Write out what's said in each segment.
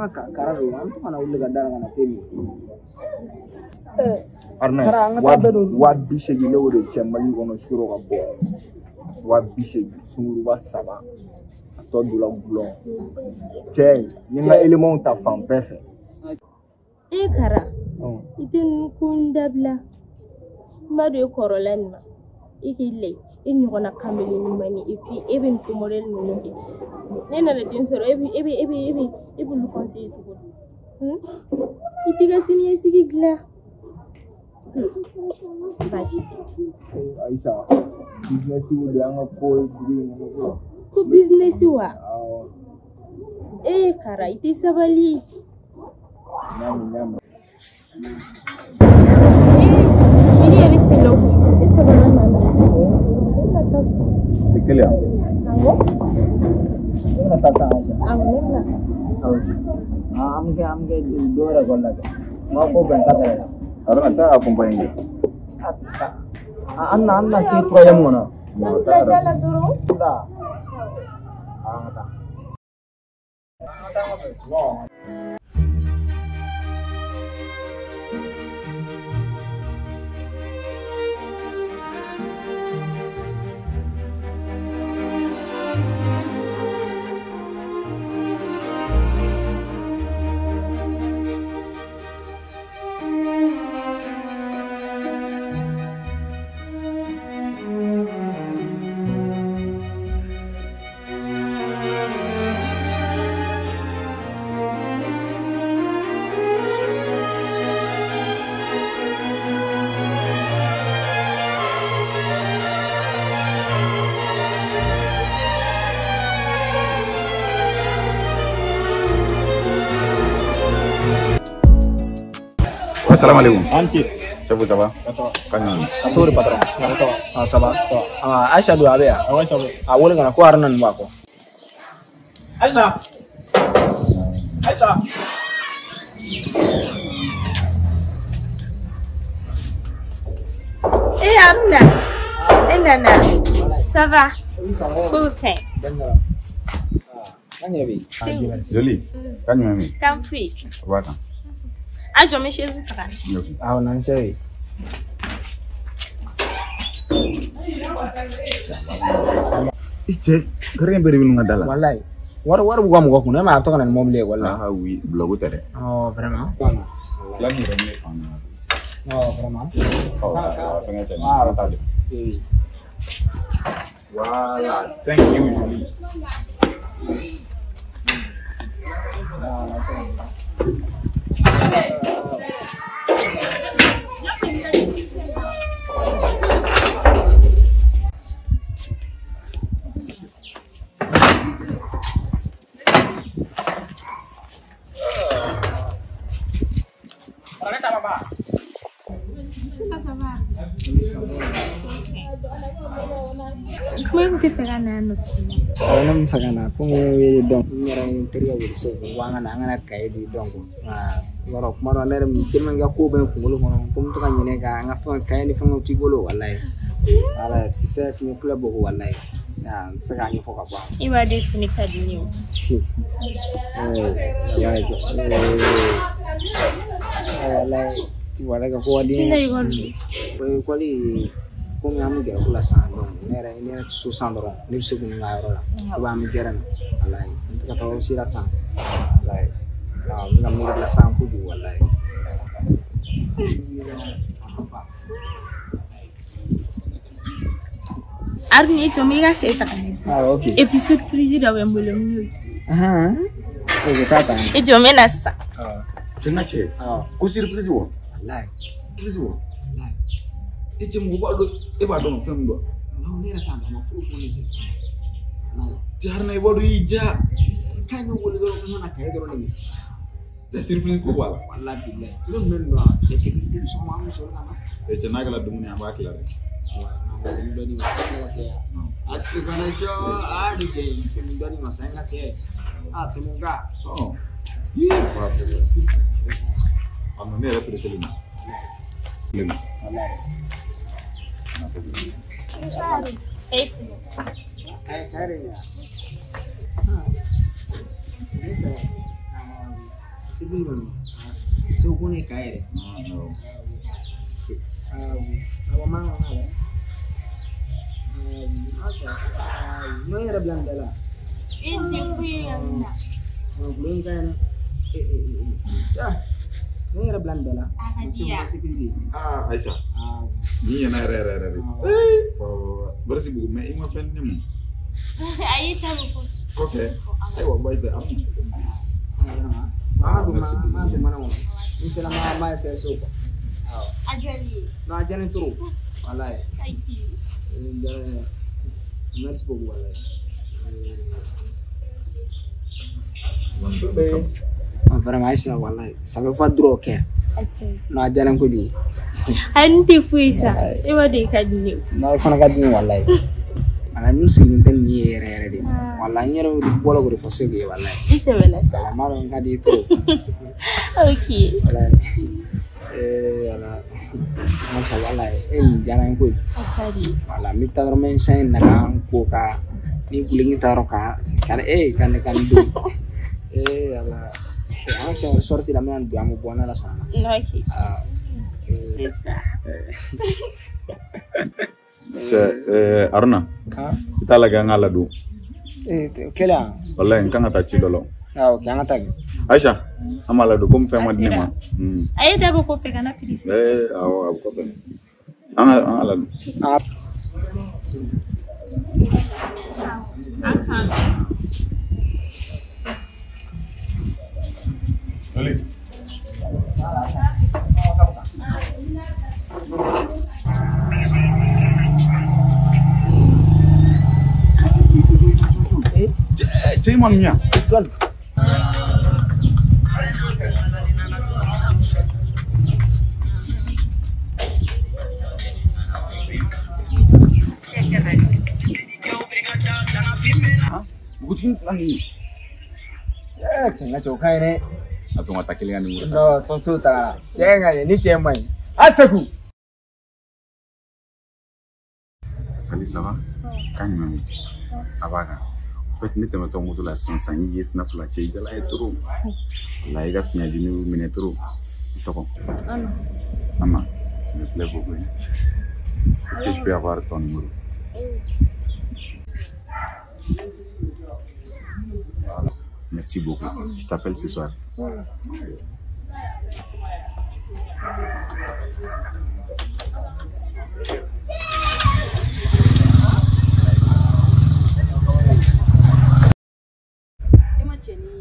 Karena kararuan tuh mana udah gadar mana temi. Arna wa bishe gile wode chembali kono shuro ka bo. Wa bishe sunguru ba saba. To dula bulon. Tay, nyinga element ta fam perfect. Kara. Itin kundabla. Madu e korolan ma. Ikile. In wana kameli ni mani ipi even to model ni. Nena le tin soro ebi lu conseil to. Itiga sini estiki gla. Aisha, business wo de anga ko green no. Ko business wa. Kara iti sabali. Nyam. Ini ari selo. Itu banana. ¿Qué le hago? Una taza aja. Amge dua orang kolla. Mau ko benta kare. Ahora está acompañando. Anna ki proyam mana? Jalan dulu. Sudah. Assalamu alaikum. Ça vous ça va? Kanyan. Atur patron. Ça va. Aisha do abe ya. Wole ngana ko arnan mbako. Aisha. Amna. Nana. Ça va? Cool. Joli. Kanyan mami. Kamfi. Wata. Ajo me chez vous tra. Nan chéri. Iche, kare beri binu ngadala. Wallahi. War buga mu ko ma to kana mom le wallahi. Ah oui, blogu tere. Oh, vraiment. La ni remne pana. Oh, vraiment. Voilà, thank you Julie. Comment tu fais la notre? Nam sagana ko we donc ngara interior wo so wanga na ngana kay di donc waro kuma no lere mi kirma nga ko ben fulo kono ko to kan nyene ga nga fa kay ni fa ngoti golo wallahi ala ti chef ni club ko wallahi ya saga ni foka ba Iwa de fini kadinyo. Wallahi ti wala ga ko wali Sina igol. ko li ko mi am ga kula sa don nere so sandro ni se ko nga yoro la ba mi geran wallahi ka to sira sa wallahi ngam ni la sa ko ju wallahi Arni to mi ga ke ta kan. Okay. Et puis surprise da we mbolo mi. Ko tata E jo me na sa. Tena che. Ko surprise wo. wallahi Surprise wo. Wallahi. Iche mu ba do e ba do no fem do. No ne ra tanga ma fu ni. Na ti har na e bodu ija. Kanyo wol do ko na kay do ni. Ta surprise ko wala. wallahi billahi lo men do ce ke bi so ma mi so na E che na gala dumuni aba klare. Ndoni masanga ya asikana sho adi je ndoni masanga te tumunga Oh. Wa pe. Ano ne ra pe selina. Lina. wallahi kare ya C'est bon. C'est au bon écaille. No era blanca la. No era blanca la. Ah, Aisha. Ni yana rere. Berarti buku me ima fan nemu. Aisha buku. Okay. Ayo boy the am. Mana. Ini selama mai saya suka. Ajali. No ajali terus. Walai. Thank you. Merci beaucoup walai. Vraiment Aisha walai. Ça veut pas trop que. No ajali ko di. Anti fuisa. Ewa de kadini. No fana kadini walai. Ana musilin tan ni rere de. Walai nyero di bolo ko fosse ge walai. Ise wala sa. Maro ngadi to. Okay. Walai. Ala masa walai jangan ko Atari wala mi tawro men sen na kan ko ka ni bulingi tawro ka kan kan du ala ana sorti la men du amo buona la sana okay ça Aruna kita lagi ngala du kela wallahi kan ta ci dolo jangan tag Aisha amala do comme fait madinema ayi dabo ko fe kana prise aw ko ben ala allez Cek mannya tuan Bukutin lagi. Tengah cokai ni. Atau mata kalian ni. No, tontu ta. Jangan ni cemai. Asaku. Salut, ça va? Quand même. Abaga. En fait, nous sommes tombés sur la science. Nous sommes sur la chaîne. Là, il est trop. Là, il a fini de nous mener trop. D'accord. Maman, je me plais beaucoup. Est-ce que je peux avoir ton numéro? Merci beaucoup. Je t'appelle ce soir.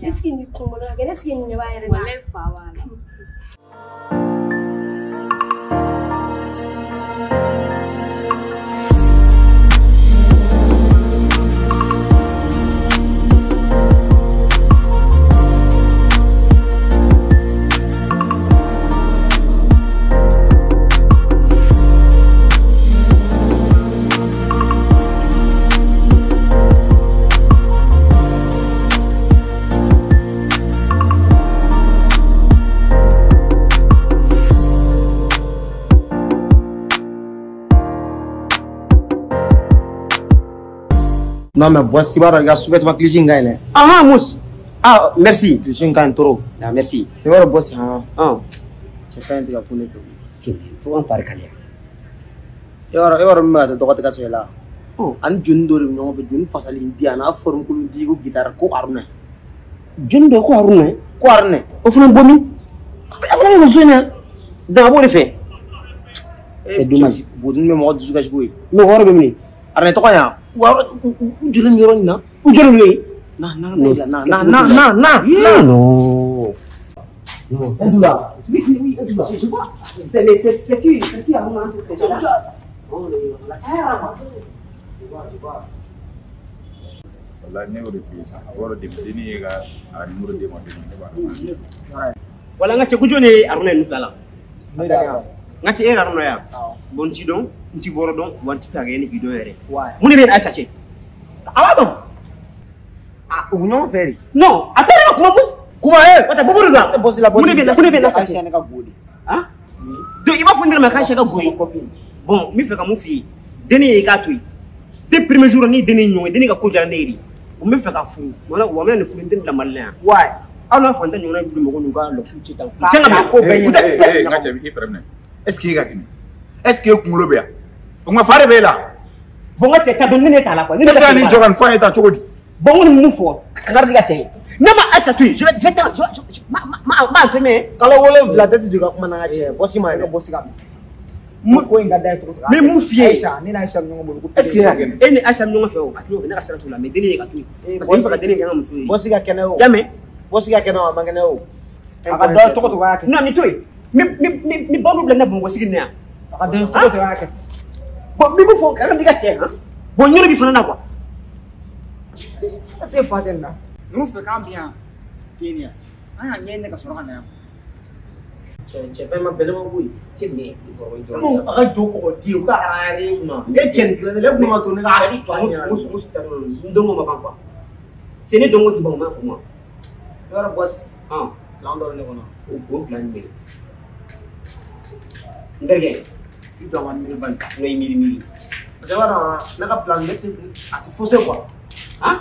Est-ce qu'il y a Non mais boss, tu vas regarder sous-vêtement cliché gagne. Ah mousse. Ah merci, cliché gagne trop. Ah merci. Tu vas boss C'est pas un truc pour les filles. Tu faut en faire caler. Ewa ma to dokata ka soyla. An jundori no fe jun fasali indiana form ko digo guitar ko aruna. Jundo ko aruna. Ko aruna. O fana bomi. Après on joue dans bo fait. C'est dommage. Bodun me mo du ka jouer. No wara be mini. Arna to ya. Wara julun yoron na. U julun yoy. Na. Non. Non, c'est ça. Oui, je vois. C'est qui a mon entre ces là. Oh, la terre. Je vois. Wala ne wuri fisa wala de dini ga Amour de Bamako. Wala ngache kujone aruna ni fala. Ngache era aruna ya. Bon ci don, nti boro don, wanti faga ni gido yere. Muni ben Aisha che. Awabam. Union feri. Non, attends comment bus. Kuma wata buburu da. Muni ben Aisha ne ka godi. Ah? Do iba fundir ma Aisha ka goyi. Bon, mi feka mu fi. Deni e ka tuyi. Dès premier jour ni deni nyong deni ka ko jara neeri. O mi feka fu. Wala wa mena fu ndin da malien. Why? Alors fanta nyona bi mo ko nuga lo su chita Tiens ma ko be ngache bi frère. Est-ce qu'il ga kini? Est-ce que kungulo be ya? On ma fare be la. Bon ngache ta don ne ta la quoi. Ni ta ni jogan fa eta chogodi. Bon on mu fo. Kagar diga che. Nama asa tu. Je vais ma feme. Kalau wole la tête juga kuma na che. Bosi ma. Bosi ga. Mu ko inga dai to. Mais mu fie. Ni na Aisha nyongo bolu. Est-ce qu'il ga kini? Eni Aisha nyongo fe o. Atu na kasara tu la me deni ga tu. Parce que pas deni ga musu. Bosi ga kene o. Yame. Bosi ga kene o mangene o. Aka do to ga ke. Non ni toy. Mi bonu bla na bon wasi ni a. Aka do to ga ke. Bon mi mu fo kagar diga che ha. Bon nyoro bi fana na quoi. C'est fatel na. Nous fait quand bien. Kenya. Aya nyende ka soro kana. Che fa ma bele ma bui. Che me. Mo aga joko o di o ka arare uma. E chen le kuma to ne ga mus ta Ndongo ma pampa. C'est ne dongo ti bon ma fo moi. yoro boss. Ah. Landor ne kono. O plan be. Nderge. Ida wan mi ban. Ngay mili. Jawara na ka plan mette ati fose quoi. Hein?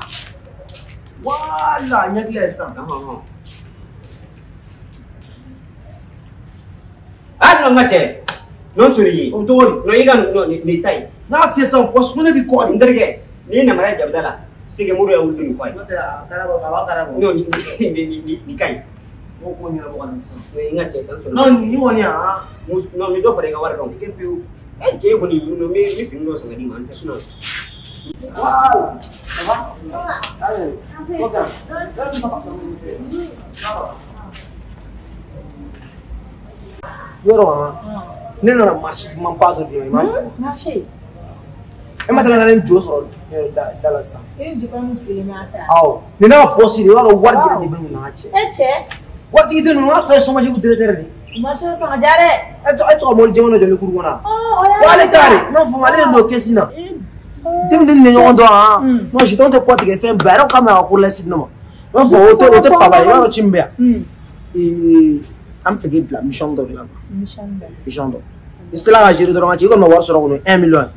Wala nyaki la sa. Ah non ngache. Non suri. O dori. No iga no ni tai. Na fi sa boss ko ne bi ko ni. Nderge. Ni na mara jabdala. Sige muru ya wudu ni fai. Mate karabo. No ni kai. Mo ko ni na bo kan sa. No ngache san so. No ni woni a. Mus no mi do fare ga war don. Ike piu. Je ko ni no mi fingo sa ngadi man tasuna. Wow. Allez. Oka. Yoro ne na marché man pas de bien man. Marché. E ma tana nan jo soro dala sa. E di pa muslimi ata. Aw. Ne na posi ni waro war gire di ben na che. Eche. Wati de no fa so ma je ku dire ni. Marché so ngajare. Eto mo je wono de ku gona. Oh, oya. Wale tari. Non fo male no kesina. Dem dem ne yondo ha. Moi je tente quoi de faire baro kama ko la sidno. Non fo o te papa yaro chimbea. Am fege bla mission do la. Mission do. Isla ga jere do ma ci ko no war so ro 1 million.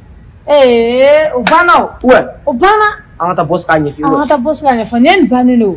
Obana. Ouais. Obana. Anta boss ka nyefi. Anta boss ka nyefi. Nyen banelo.